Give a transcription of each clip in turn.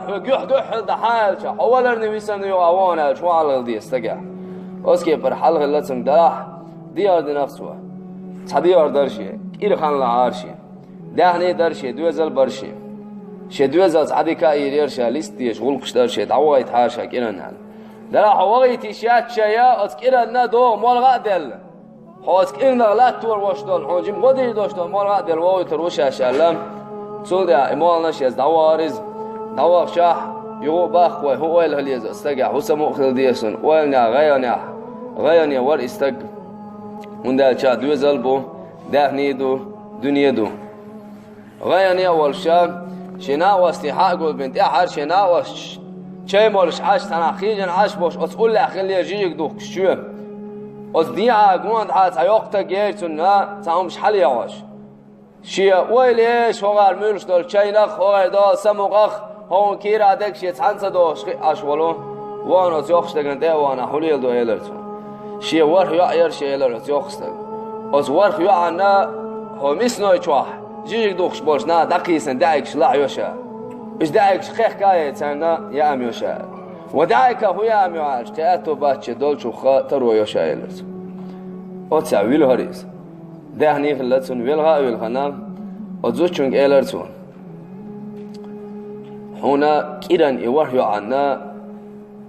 وجح جح دحال شا حوالر نبيسن يوعوانا شو على الدي استجع أسكي برحل غلتهم دراح ديار دي نفسه تديار درشي إير خان لعارشي دهني درشي دوزل برشي شدوزل عادي كايرير شا ليستيش غلقش درشي دعوة يتحاشا كيرن هل دراح وغيتي شات شيا أسكيرن ندو مال غادل حاس كإن لا تور واشدال حاجم قدری داشتال مال غادل واوی تروش اشلم صود يا إمال نشيز دوارز دوار شح يو باخ وهو الهليز استجع حسمو خل ديسن ويلنا غيانيا ور استج وندال شاد دوزل بو دهنيدو دنيدو غيانيا والشام شنا واستحاق قول بنت أحد شنا واش شيء مالش عاش تناخيجن عاش باش أسأل لأخلي يجيك دوك شو أس ديها قوند عاد عيقتا جيرتنا تعمش حلي عاش شيء ويليش هو الملش دول شيء نخ هو دال سموقخ هون كير عدك شيء تحنسه دوش أشولو وانا تياخش تجن ده وانا حليل دو هيلرتو شيء ورخ يعير شيء هيلر تياخش تج أس ورخ يعنا هو مسناي شواه جيك دوخش باش نا دقيسن دايكش لا يوشا إيش دايكش خيخ كاية تنا يا أم يوشا ودايك هو يا أم يعاش تأتو باتش دولشو خاطر ويوشا هيلرتو أتسع ويل هريز ده هني خلتون ويلها ويلخنا أتزوجون هيلرتون هنا كيران يوح يعنا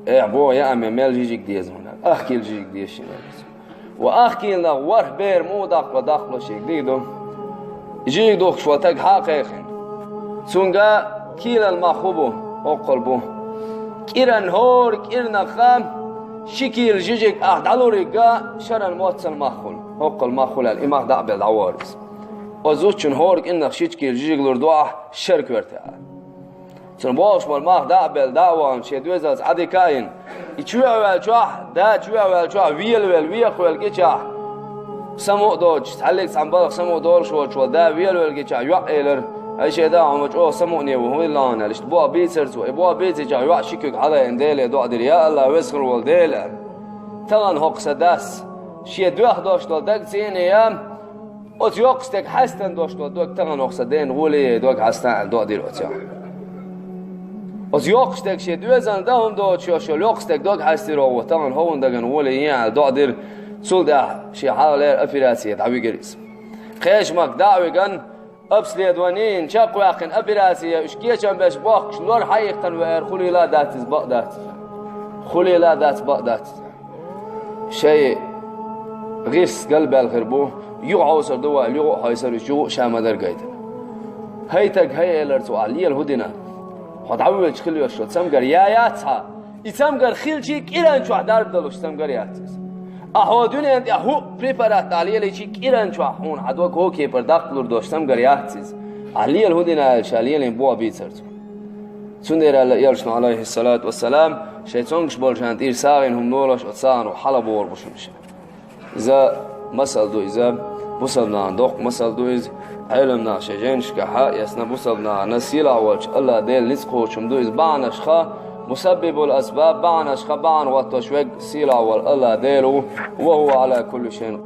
أبو يا أم مال جيك ديز هنا أخي الجيك ديز شنو وأخي لنا ورح بير مو داخل شيك ديدو جيك دوخ شواتك حقيقين سونغا كيلا المخوبو وقلبو كيران هور كيرنا خام شكيل جيجيك دالوريقا شرن موتسن مخول وقل مخول الإمام دعب العوارز وزوجن هورك إنك شكيل جيجيك لردوح شرك ورتها سنبوش بالمخ دعب الدعوان شدوزاز عدي كاين يتشوع والشوح دا تشوع والشوح ويخ والكيشح سمو دوج تعلق سنبالغ سمو دول شو دا والكيشح يوعيلر أي شيء دا عمج سمو نيو هو اللان ليش تبوا بيتسرت ويبوا بيتي جا يوع شكك على إنديل دو أدري يا الله ويسخر والديل تغن هوق سداس شيء دوخ دوش دول دك زين أيام أتيوقستك حستن دوش دول دوك تغن هوق سدين غولي دوك حستن دو أدري أتيا أتيوقستك شيء دوزن دهم دوش شو يوقستك دوك حستي رو تغن هون دكن غولي يعني دو أدري سول ده شيء حاله أفراسية دعوي جريس خيش مك دعوي جن أبسلي دوانين شاق واقن أبراسية إشكيشان باش باق شلور حيقتن وير خلي لا داتز بقدات خلي لا دات بقدات شيء غيس قلب الخربو يقعو سر دوا يقعو هايسر يشو شامدر قايد هيتك هي الارتو علي الهدنا خد عويل تخلي وشو تسمقر ياتها يتسمقر خيل شيك إلان شو دارب دلوش تسمقر ياتز أهودوني أنت أهو بريبارات عليه ليشي كيران شو هون عدوك هو كي برداق لور دوشتم قرياتيز عليه الهودنا الشاليه لين بوا بيترت سندر يرشنا عليه الصلاة والسلام شيطانش بالجانت إير ساغين هم نولش أتصان وحلب وربشمش إذا مسأل دو إذا بوصلنا دوق مسأل دو إذا علمنا شجينش كحا يسنا بوصلنا نسيلا والش الله ديل نسقوشم دو إذا بعنش خا مسبب الأسباب بعنش خا بعن واتوشوك سيلا والله ديلو وهو على كل شيء